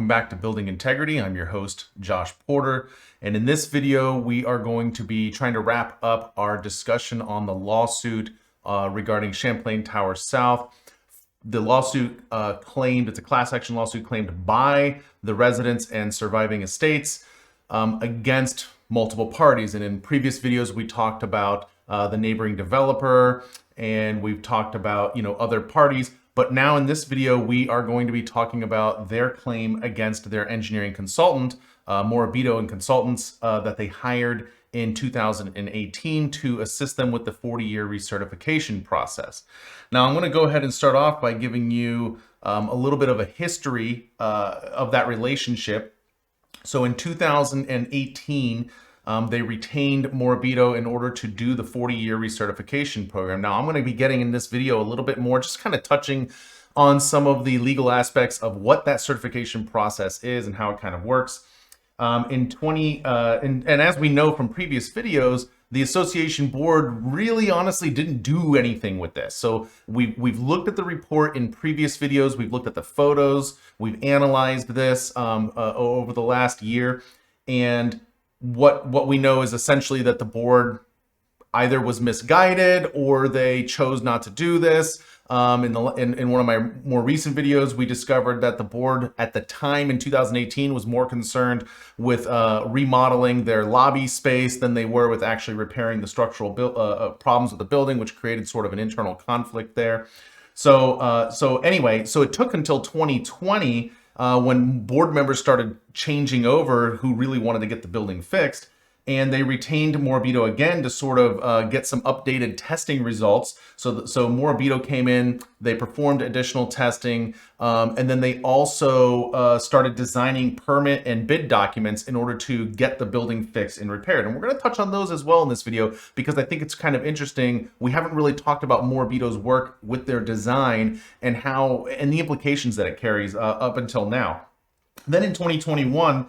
welcome back to Building Integrity. I'm your host, Josh Porter. And in this video, we are going to be trying to wrap up our discussion on the lawsuit regarding Champlain Tower South. The lawsuit claimed, it's a class action lawsuit claimed by the residents and surviving estates against multiple parties. And in previous videos, we talked about the neighboring developer, and we've talked about, other parties. But now in this video, we are going to be talking about their claim against their engineering consultant, Moribito and Consultants, that they hired in 2018 to assist them with the 40-year recertification process. Now, I'm going to go ahead and start off by giving you a little bit of a history of that relationship. So in 2018, they retained Moribito in order to do the 40-year recertification program. Now, I'm going to be getting in this video a little bit more, just kind of touching on some of the legal aspects of what that certification process is and how it kind of works. And as we know from previous videos, the association board really honestly didn't do anything with this. So we've looked at the report in previous videos, we've looked at the photos, we've analyzed this over the last year, and what we know is essentially that the board either was misguided or they chose not to do this. In one of my more recent videos, we discovered that the board at the time in 2018 was more concerned with remodeling their lobby space than they were with actually repairing the structural problems with the building, which created sort of an internal conflict there. So it took until 2020 when board members started changing over who really wanted to get the building fixed. And they retained Moribito again to sort of get some updated testing results. So Moribito came in, they performed additional testing, and then they also started designing permit and bid documents in order to get the building fixed and repaired. And we're going to touch on those as well in this video because I think it's kind of interesting. We haven't really talked about Moribito's work with their design and the implications that it carries up until now. Then in 2021,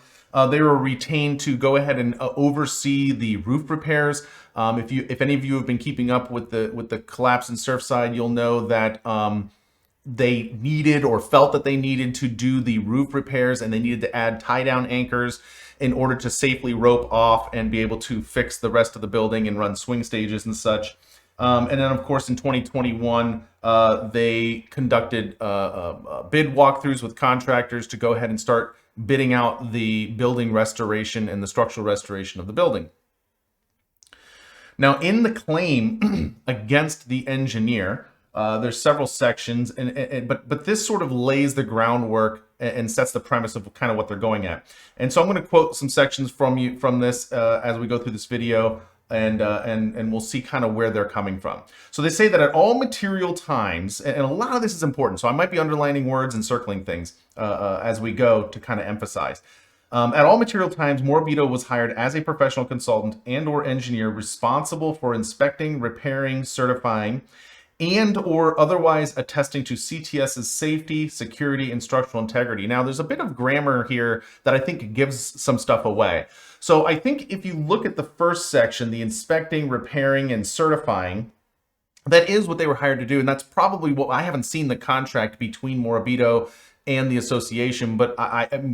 they were retained to go ahead and oversee the roof repairs. If any of you have been keeping up with the collapse in Surfside, you'll know that they needed or felt that they needed to do the roof repairs, and they needed to add tie-down anchors in order to safely rope off and be able to fix the rest of the building and run swing stages and such. And then, of course, in 2021, they conducted bid walkthroughs with contractors to go ahead and start bidding out the building restoration and the structural restoration of the building. Now, in the claim against the engineer, there's several sections, but this sort of lays the groundwork and sets the premise of kind of what they're going at. And so I'm going to quote some sections from this as we go through this video, and we'll see kind of where they're coming from. So they say that at all material times, and a lot of this is important, so I might be underlining words and circling things as we go to kind of emphasize. At all material times, Moribito was hired as a professional consultant and or engineer responsible for inspecting, repairing, certifying, and or otherwise attesting to CTS's safety, security, and structural integrity. Now, there's a bit of grammar here that I think gives some stuff away. So I think if you look at the first section, the inspecting, repairing, and certifying, that is what they were hired to do. And that's probably what I haven't seen the contract between Moribito and the association, but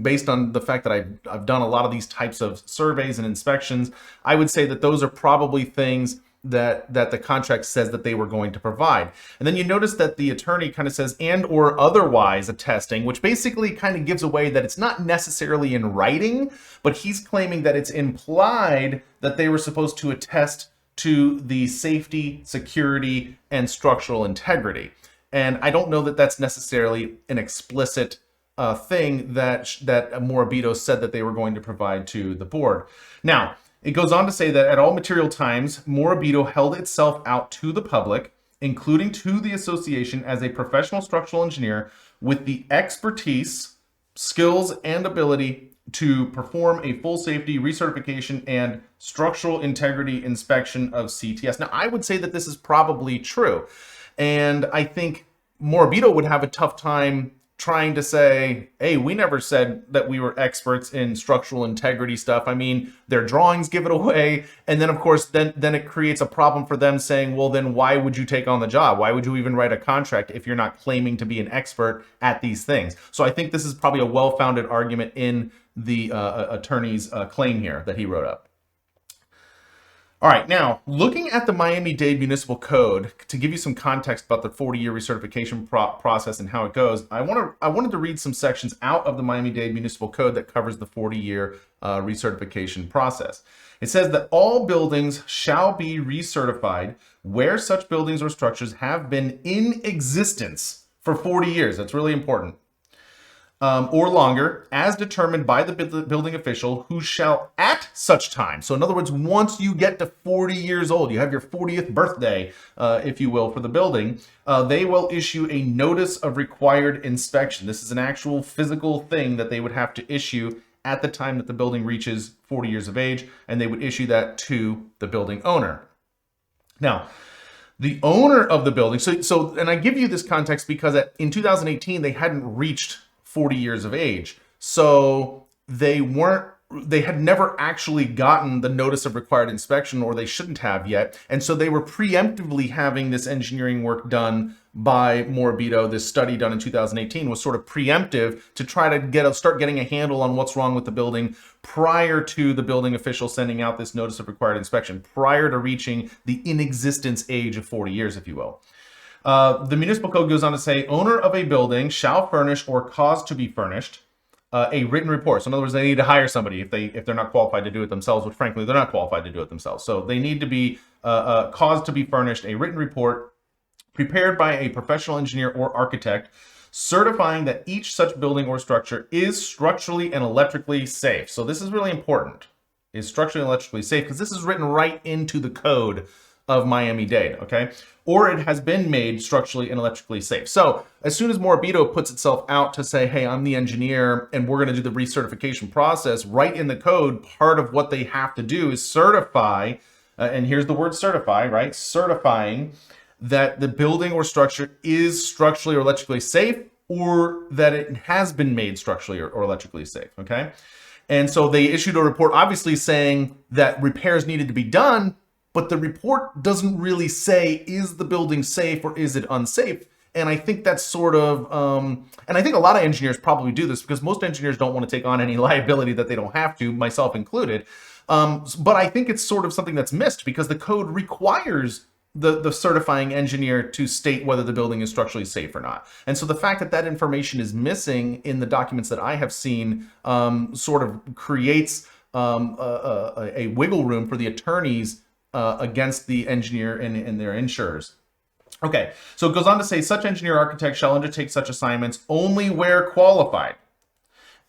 based on the fact that I've done a lot of these types of surveys and inspections, I would say that those are probably things that the contract says that they were going to provide. And then you notice that the attorney kind of says and or otherwise attesting, which basically kind of gives away that it's not necessarily in writing, but he's claiming that it's implied that they were supposed to attest to the safety, security, and structural integrity. And I don't know that that's necessarily an explicit thing that Moribito said that they were going to provide to the board. Now, it goes on to say that at all material times, Moribito held itself out to the public, including to the association, as a professional structural engineer with the expertise, skills, and ability to perform a full safety recertification and structural integrity inspection of CTS. Now, I would say that this is probably true. And I think Moribito would have a tough time trying to say, hey, we never said that we were experts in structural integrity stuff. I mean, their drawings give it away. And then, of course, then it creates a problem for them saying, well, then why would you take on the job? Why would you even write a contract if you're not claiming to be an expert at these things? So I think this is probably a well-founded argument in the attorney's claim here that he wrote up. All right, now looking at the Miami-Dade Municipal Code, to give you some context about the 40-year recertification process and how it goes, I wanted to read some sections out of the Miami-Dade Municipal Code that covers the 40-year recertification process. It says that all buildings shall be recertified where such buildings or structures have been in existence for 40 years. That's really important. Or longer, as determined by the building official, who shall at such time. So in other words, once you get to 40 years old, you have your 40th birthday, if you will, for the building, they will issue a notice of required inspection. This is an actual physical thing that they would have to issue at the time that the building reaches 40 years of age, and they would issue that to the building owner. Now, the owner of the building, and I give you this context because in 2018, they hadn't reached 40 years of age. So they had never actually gotten the notice of required inspection, or they shouldn't have yet. And so they were preemptively having this engineering work done by Moribito. This study done in 2018 was sort of preemptive to try to start getting a handle on what's wrong with the building prior to the building official sending out this notice of required inspection, prior to reaching the in existence age of 40 years, if you will. The municipal code goes on to say, owner of a building shall furnish or cause to be furnished a written report. So in other words, they need to hire somebody if they're not qualified to do it themselves, which frankly, they're not qualified to do it themselves. So they need to be caused to be furnished a written report prepared by a professional engineer or architect, certifying that each such building or structure is structurally and electrically safe. So this is really important, is structurally and electrically safe, because this is written right into the code of Miami-Dade, okay? Or it has been made structurally and electrically safe. So as soon as Moribito puts itself out to say, hey, I'm the engineer and we're gonna do the recertification process, right in the code, part of what they have to do is certify, and here's the word certify, right? Certifying that the building or structure is structurally or electrically safe, or that it has been made structurally or electrically safe, okay? And so they issued a report obviously saying that repairs needed to be done, but the report doesn't really say, is the building safe or is it unsafe? And I think that's sort of, and I think a lot of engineers probably do this because most engineers don't want to take on any liability that they don't have to, myself included. But I think it's sort of something that's missed because the code requires the certifying engineer to state whether the building is structurally safe or not. And so the fact that that information is missing in the documents that I have seen sort of creates a wiggle room for the attorneys against the engineer and their insurers. Okay, so it goes on to say, such engineer or architect shall undertake such assignments only where qualified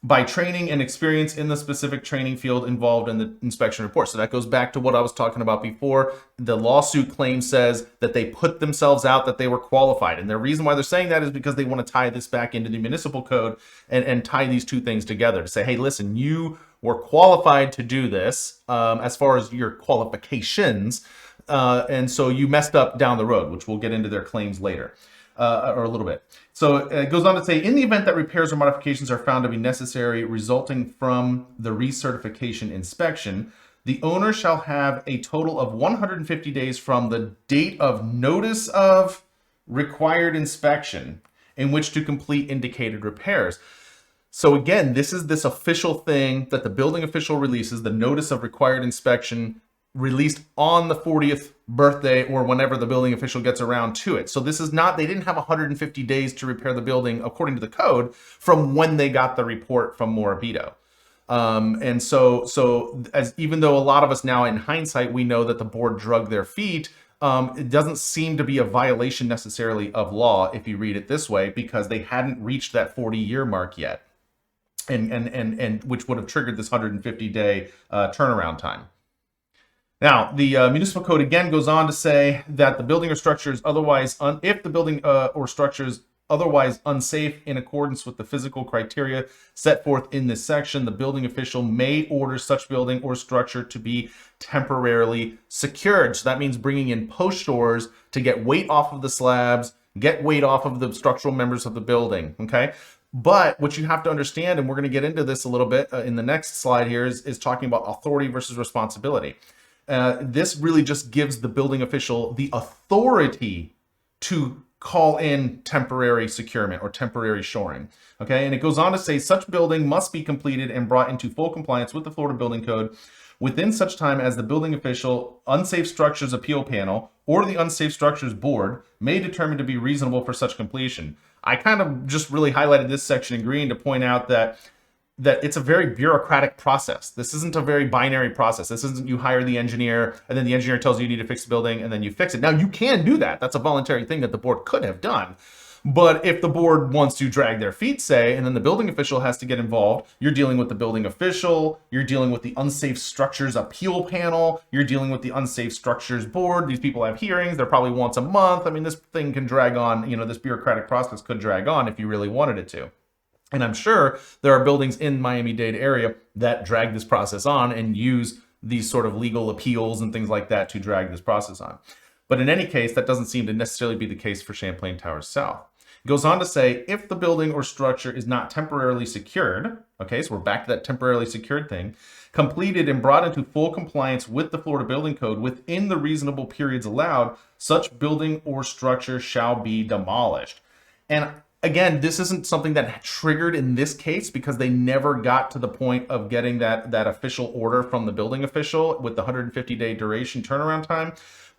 by training and experience in the specific training field involved in the inspection report. So that goes back to what I was talking about before. The lawsuit claim says that they put themselves out, that they were qualified. And the reason why they're saying that is because they want to tie this back into the municipal code and tie these two things together to say, hey, listen, you were qualified to do this as far as your qualifications. And so you messed up down the road, which we'll get into their claims later. Or a little bit. So it goes on to say, in the event that repairs or modifications are found to be necessary resulting from the recertification inspection, the owner shall have a total of 150 days from the date of notice of required inspection in which to complete indicated repairs. So again, this is this official thing that the building official releases, the notice of required inspection, released on the 40th birthday or whenever the building official gets around to it. So this is not, they didn't have 150 days to repair the building according to the code from when they got the report from Moribito. And so as even though a lot of us now in hindsight, we know that the board drug their feet, it doesn't seem to be a violation necessarily of law if you read it this way, because they hadn't reached that 40-year mark yet. And which would have triggered this 150-day turnaround time. Now, the municipal code again goes on to say that the building or structure is otherwise, if the building or structure is otherwise unsafe in accordance with the physical criteria set forth in this section, the building official may order such building or structure to be temporarily secured. So that means bringing in post shores to get weight off of the slabs, get weight off of the structural members of the building, okay? But what you have to understand, and we're going to get into this a little bit in the next slide here, is talking about authority versus responsibility. This really just gives the building official the authority to call in temporary securement or temporary shoring. Okay, and it goes on to say such building must be completed and brought into full compliance with the Florida Building Code within such time as the building official, unsafe structures appeal panel, or the unsafe structures board may determine to be reasonable for such completion. I kind of just really highlighted this section in green to point out that it's a very bureaucratic process. This isn't a very binary process. This isn't you hire the engineer and then the engineer tells you you need to fix the building and then you fix it. Now you can do that. That's a voluntary thing that the board could have done. But if the board wants to drag their feet, say, and then the building official has to get involved, you're dealing with the building official, you're dealing with the unsafe structures appeal panel, you're dealing with the unsafe structures board. These people have hearings. They're probably once a month. I mean, this thing can drag on, this bureaucratic process could drag on if you really wanted it to. And I'm sure there are buildings in Miami-Dade area that drag this process on and use these sort of legal appeals and things like that to drag this process on. But in any case, that doesn't seem to necessarily be the case for Champlain Towers South. It goes on to say, if the building or structure is not temporarily secured, okay, so we're back to that temporarily secured thing, completed and brought into full compliance with the Florida Building Code within the reasonable periods allowed, such building or structure shall be demolished. And again, this isn't something that triggered in this case because they never got to the point of getting that official order from the building official with the 150-day duration turnaround time.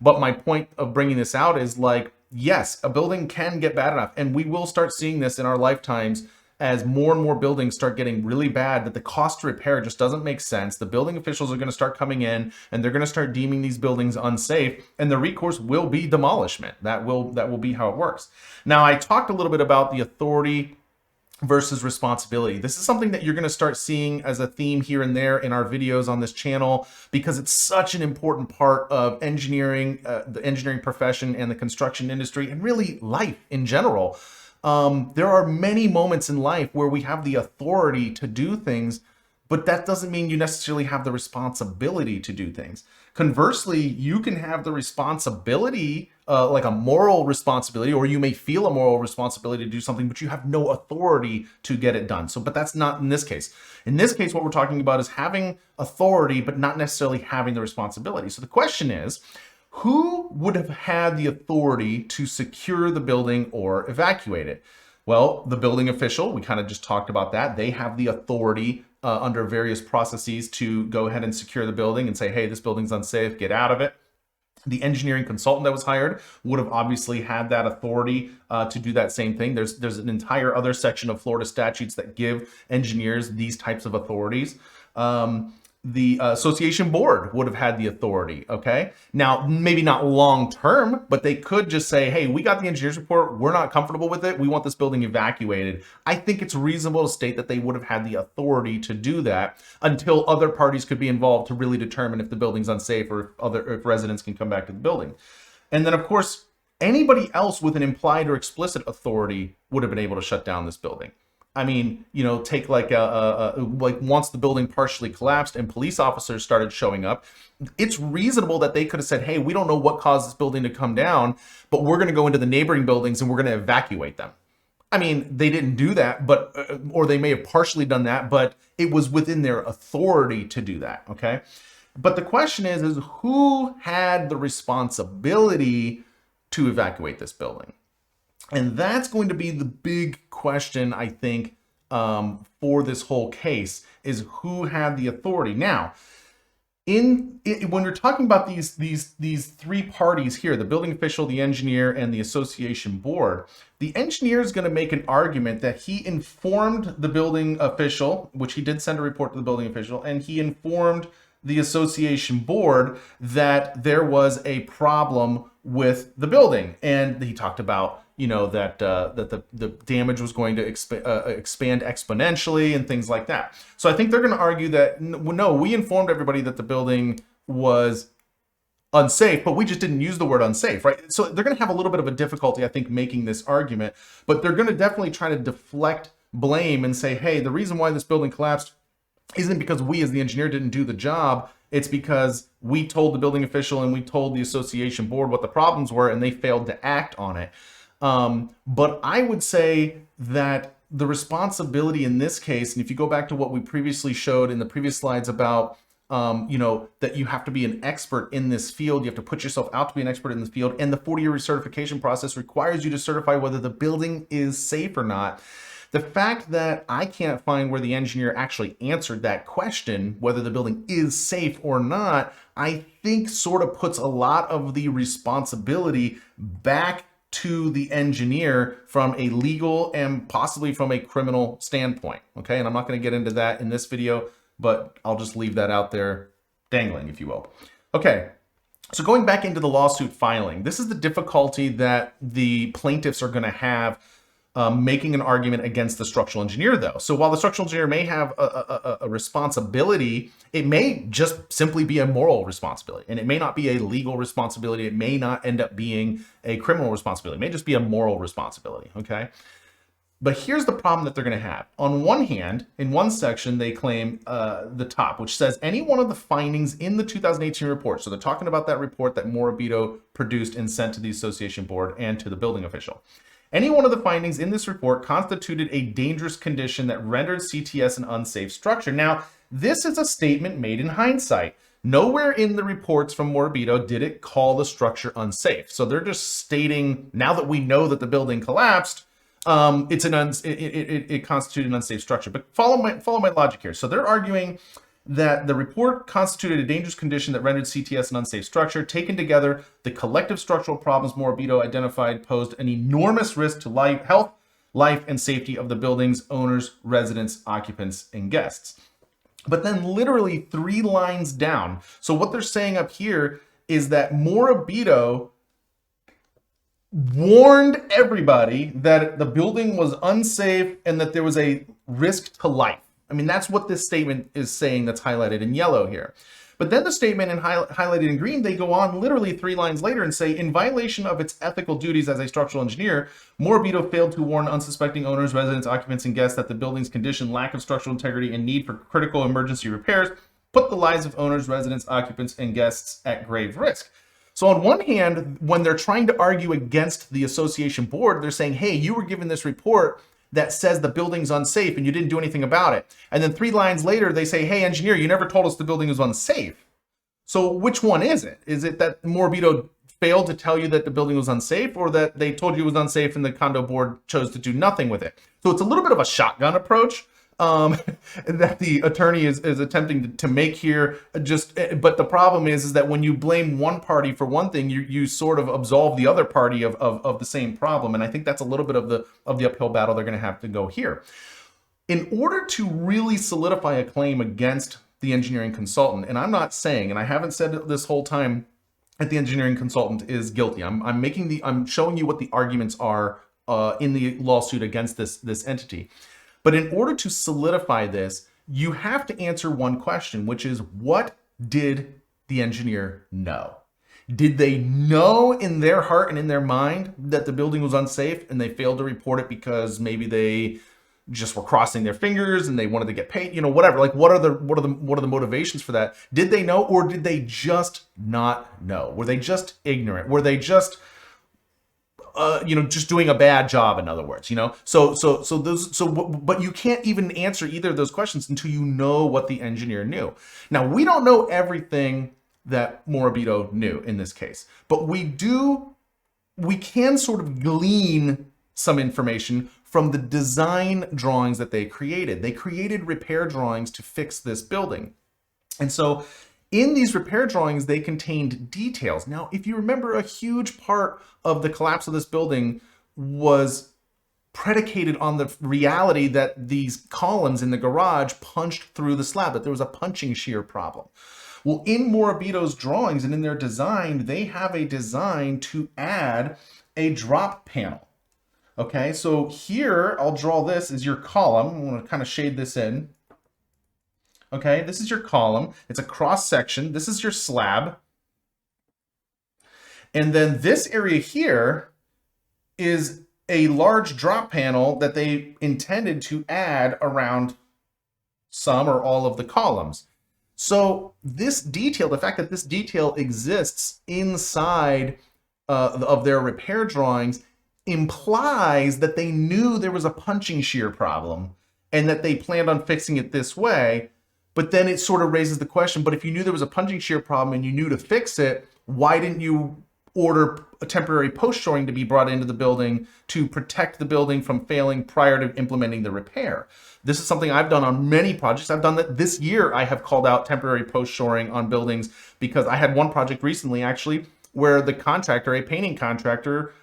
But my point of bringing this out is like, yes, a building can get bad enough, and we will start seeing this in our lifetimes as more and more buildings start getting really bad that the cost to repair just doesn't make sense. The building officials are going to start coming in and they're going to start deeming these buildings unsafe, and the recourse will be demolishment. That will be how it works. Now, I talked a little bit about the authority versus responsibility. This is something that you're going to start seeing as a theme here and there in our videos on this channel because it's such an important part of engineering, the engineering profession and the construction industry, and really life in general. There are many moments in life where we have the authority to do things, but that doesn't mean you necessarily have the responsibility to do things. Conversely, you can have the responsibility, like a moral responsibility, or you may feel a moral responsibility to do something, but you have no authority to get it done. But that's not in this case. In this case, what we're talking about is having authority, but not necessarily having the responsibility. So the question is, who would have had the authority to secure the building or evacuate it? Well, the building official, we kind of just talked about that. They have the authority under various processes to go ahead and secure the building and say, hey, this building's unsafe, get out of it. The engineering consultant that was hired would have obviously had that authority to do that same thing. There's an entire other section of Florida statutes that give engineers these types of authorities. The association board would have had the authority, okay? Now, maybe not long term, but they could just say, hey, we got the engineer's report, we're not comfortable with it, we want this building evacuated. I think it's reasonable to state that they would have had the authority to do that until other parties could be involved to really determine if the building's unsafe or if residents can come back to the building. And then, of course, anybody else with an implied or explicit authority would have been able to shut down this building. I mean, take like once the building partially collapsed and police officers started showing up, it's reasonable that they could have said, hey, we don't know what caused this building to come down, but we're going to go into the neighboring buildings and we're going to evacuate them. I mean, they didn't do that, but or they may have partially done that, but it was within their authority to do that, okay? But the question is who had the responsibility to evacuate this building? And that's going to be the big question, I think, for this whole case, is who had the authority. Now, when you're talking about these three parties here, the building official, the engineer, and the association board, the engineer is going to make an argument that he informed the building official, which he did send a report to the building official, and he informed the association board that there was a problem with the building. And he talked about that the damage was going to expand exponentially and things like that. So I think they're going to argue that, no, we informed everybody that the building was unsafe, but we just didn't use the word unsafe, right? So they're going to have a little bit of a difficulty, I think, making this argument, but they're going to definitely try to deflect blame and say, hey, the reason why this building collapsed isn't because we as the engineer didn't do the job. It's because we told the building official and we told the association board what the problems were and they failed to act on it. But I would say that the responsibility in this case, and if you go back to what we previously showed in the previous slides about, that you have to be an expert in this field, you have to put yourself out to be an expert in this field, and the 40-year recertification process requires you to certify whether the building is safe or not. The fact that I can't find where the engineer actually answered that question, whether the building is safe or not, I think sort of puts a lot of the responsibility back to the engineer from a legal and possibly from a criminal standpoint. Okay, and I'm not going to get into that in this video, but I'll just leave that out there dangling, if you will. Okay, so going back into the lawsuit filing, this is the difficulty that the plaintiffs are going to have making an argument against the structural engineer, though. So while the structural engineer may have a responsibility, it may just simply be a moral responsibility, and it may not be a legal responsibility. It may not end up being a criminal responsibility. It may just be a moral responsibility, okay? But here's the problem that they're going to have. On one hand, in one section, they claim the top, which says any one of the findings in the 2018 report. So they're talking about that report that Moribito produced and sent to the association board and to the building official. Any one of the findings in this report constituted a dangerous condition that rendered CTS an unsafe structure. Now, this is a statement made in hindsight. Nowhere in the reports from Moribito did it call the structure unsafe. So they're just stating, now that we know that the building collapsed, it constituted an unsafe structure. But follow my logic here. So they're arguing that the report constituted a dangerous condition that rendered CTS an unsafe structure. Taken together, the collective structural problems Moribito identified posed an enormous risk to health, life, and safety of the building's owners, residents, occupants, and guests. But then literally 3 lines down. So what they're saying up here is that Moribito warned everybody that the building was unsafe and that there was a risk to life. I mean, that's what this statement is saying that's highlighted in yellow here. But then the statement highlighted in green, they go on literally 3 lines later and say, in violation of its ethical duties as a structural engineer, Moribito failed to warn unsuspecting owners, residents, occupants, and guests that the building's condition, lack of structural integrity, and need for critical emergency repairs put the lives of owners, residents, occupants, and guests at grave risk. So on one hand, when they're trying to argue against the association board, they're saying, hey, you were given this report that says the building's unsafe and you didn't do anything about it. And then 3 lines later, they say, hey, engineer, you never told us the building was unsafe. So which one is it? Is it that Moribito failed to tell you that the building was unsafe, or that they told you it was unsafe and the condo board chose to do nothing with it? So it's a little bit of a shotgun approach that the attorney is attempting to make here. But the problem is that when you blame one party for one thing, you sort of absolve the other party of the same problem. And I think that's a little bit of the uphill battle they're going to have to go here. In order to really solidify a claim against the engineering consultant, and I'm not saying, and I haven't said it this whole time, that the engineering consultant is guilty. I'm showing you what the arguments are in the lawsuit against this entity. But in order to solidify this, you have to answer one question, which is, what did the engineer know? Did they know in their heart and in their mind that the building was unsafe and they failed to report it because maybe they just were crossing their fingers and they wanted to get paid, whatever? Like, what are the motivations for that? Did they know, or did they just not know? Were they just ignorant? Were they just just doing a bad job, in other words, but you can't even answer either of those questions until you know what the engineer knew. Now, we don't know everything that Moribito knew in this case, but we can sort of glean some information from the design drawings that they created. They created repair drawings to fix this building. And so in these repair drawings, they contained details. Now, if you remember, a huge part of the collapse of this building was predicated on the reality that these columns in the garage punched through the slab, that there was a punching shear problem. Well, in Moribito's drawings and in their design, they have a design to add a drop panel. Okay, so here I'll draw this as your column. I'm going to kind of shade this in. Okay, this is your column. It's a cross section. This is your slab. And then this area here is a large drop panel that they intended to add around some or all of the columns. So this detail, the fact that this detail exists inside of their repair drawings, implies that they knew there was a punching shear problem and that they planned on fixing it this way. But then it sort of raises the question, but if you knew there was a punching shear problem and you knew to fix it, why didn't you order a temporary post shoring to be brought into the building to protect the building from failing prior to implementing the repair? This is something I've done on many projects. I've done that this year. I have called out temporary post shoring on buildings because I had one project recently actually where the contractor, a painting contractor,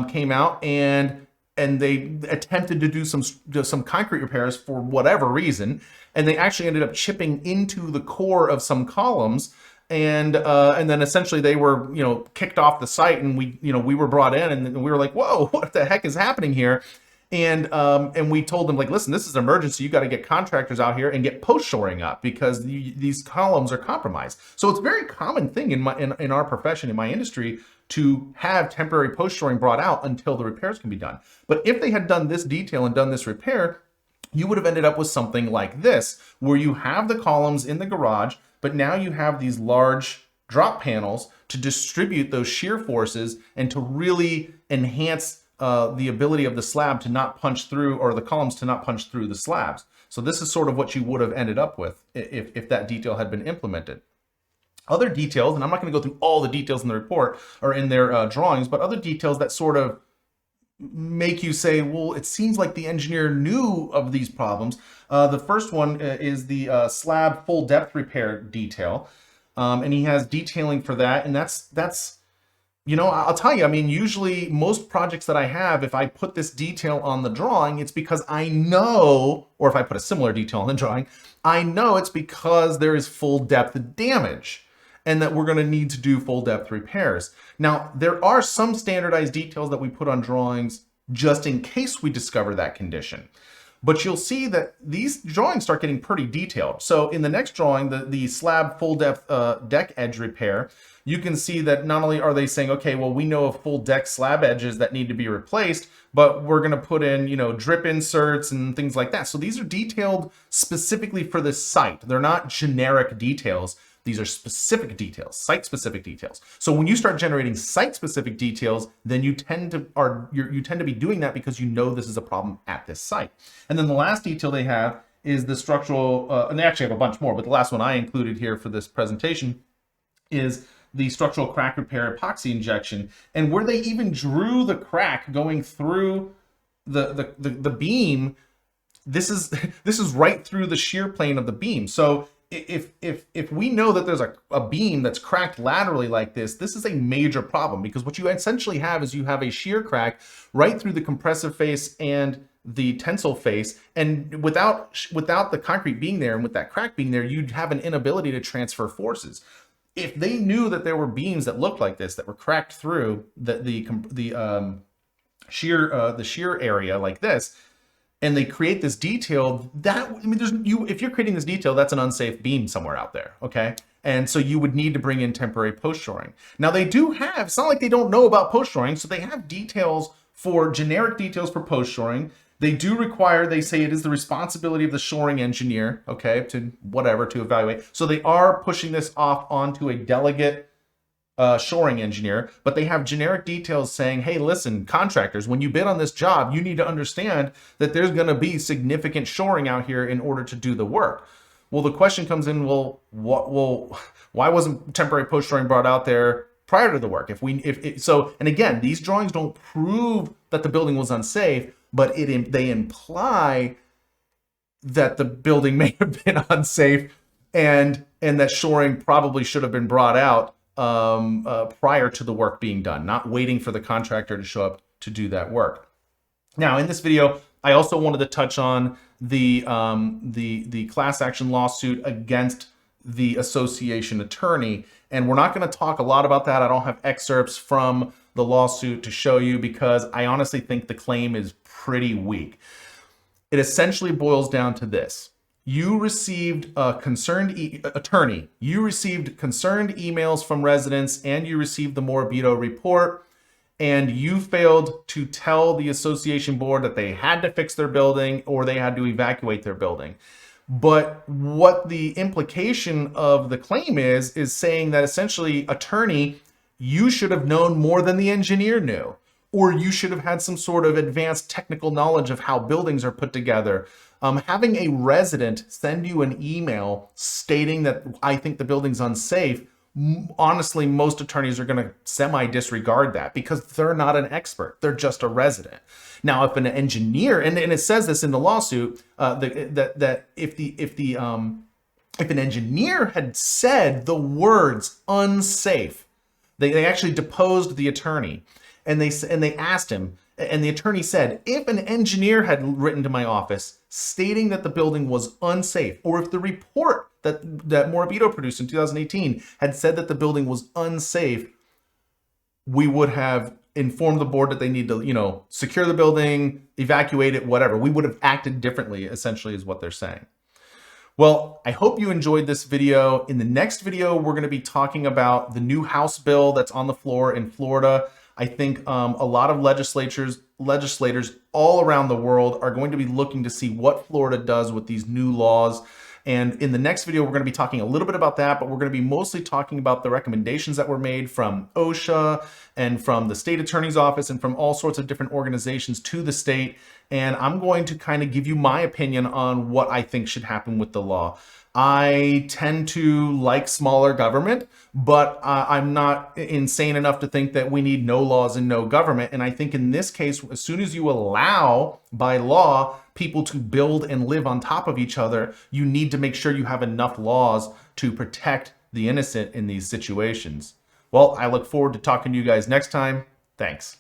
came out and they attempted to do some concrete repairs for whatever reason, and they actually ended up chipping into the core of some columns, and then essentially they were kicked off the site, and we were brought in, and we were like, whoa, what the heck is happening here? And we told them, like, listen, this is an emergency. You got to get contractors out here and get post shoring up because these columns are compromised. So it's a very common thing in our profession, in my industry, to have temporary post shoring brought out until the repairs can be done. But if they had done this detail and done this repair, you would have ended up with something like this, where you have the columns in the garage, but now you have these large drop panels to distribute those shear forces and to really enhance the ability of the slab to not punch through, or the columns to not punch through the slabs. So this is sort of what you would have ended up with if that detail had been implemented. Other details, and I'm not going to go through all the details in the report or in their drawings, but other details that sort of make you say, well, it seems like the engineer knew of these problems. The first one is the slab full depth repair detail. And he has detailing for that. And that's I'll tell you, I mean, usually most projects that I have, if I put this detail on the drawing, it's because I know, or if I put a similar detail on the drawing, I know it's because there is full depth damage and that we're going to need to do full depth repairs. Now, there are some standardized details that we put on drawings just in case we discover that condition. But you'll see that these drawings start getting pretty detailed. So in the next drawing, the slab full depth deck edge repair, you can see that not only are they saying, okay, well, we know of full deck slab edges that need to be replaced, but we're going to put in, drip inserts and things like that. So these are detailed specifically for this site. They're not generic details. These are specific details, site-specific details. So when you start generating site-specific details, then you tend to be doing that because you know this is a problem at this site. And then the last detail they have is the structural, and they actually have a bunch more, but the last one I included here for this presentation is the structural crack repair epoxy injection, and where they even drew the crack going through the beam. This is right through the shear plane of the beam. So if we know that there's a beam that's cracked laterally like this is a major problem, because what you essentially have is you have a shear crack right through the compressive face and the tensile face, and without the concrete being there and with that crack being there, you'd have an inability to transfer forces. If they knew that there were beams that looked like this that were cracked through the shear area like this, and they create this detail, if you're creating this detail, that's an unsafe beam somewhere out there, okay? And so you would need to bring in temporary post shoring. Now they do have, it's not like they don't know about post shoring, so they have details for generic details for post shoring. They do require, they say it is the responsibility of the shoring engineer, okay, to evaluate. So they are pushing this off onto a delegate shoring engineer, but they have generic details saying, hey, listen, contractors, when you bid on this job, you need to understand that there's going to be significant shoring out here in order to do the work. Well, the question comes in, why wasn't temporary post shoring brought out there prior to the work? And again, these drawings don't prove that the building was unsafe, but they imply that the building may have been unsafe and that shoring probably should have been brought out prior to the work being done, not waiting for the contractor to show up to do that work. Now, in this video, I also wanted to touch on the class action lawsuit against the association attorney, and we're not going to talk a lot about that. I don't have excerpts from the lawsuit to show you because I honestly think the claim is pretty weak. It essentially boils down to this. You received a concerned attorney. You received concerned emails from residents, and you received the Moribito report, and you failed to tell the association board that they had to fix their building or they had to evacuate their building. But what the implication of the claim is saying that essentially, attorney, you should have known more than the engineer knew. or you should have had some sort of advanced technical knowledge of how buildings are put together. Having a resident send you an email stating that I think the building's unsafe, honestly, most attorneys are going to semi-disregard that because they're not an expert. They're just a resident. Now, if an engineer, and it says this in the lawsuit, that if an engineer had said the words unsafe, they actually deposed the attorney, and they asked him, and the attorney said, if an engineer had written to my office stating that the building was unsafe, or if the report that Moribito produced in 2018 had said that the building was unsafe, we would have informed the board that they need to, secure the building, evacuate it, whatever. We would have acted differently, essentially, is what they're saying. Well, I hope you enjoyed this video. In the next video, we're going to be talking about the new House bill that's on the floor in Florida. I think a lot of legislators all around the world are going to be looking to see what Florida does with these new laws. And in the next video, we're going to be talking a little bit about that, but we're going to be mostly talking about the recommendations that were made from OSHA and from the state attorney's office and from all sorts of different organizations to the state. And I'm going to kind of give you my opinion on what I think should happen with the law. I tend to like smaller government, but I'm not insane enough to think that we need no laws and no government. And I think in this case, as soon as you allow by law people to build and live on top of each other, you need to make sure you have enough laws to protect the innocent in these situations. Well, I look forward to talking to you guys next time. Thanks.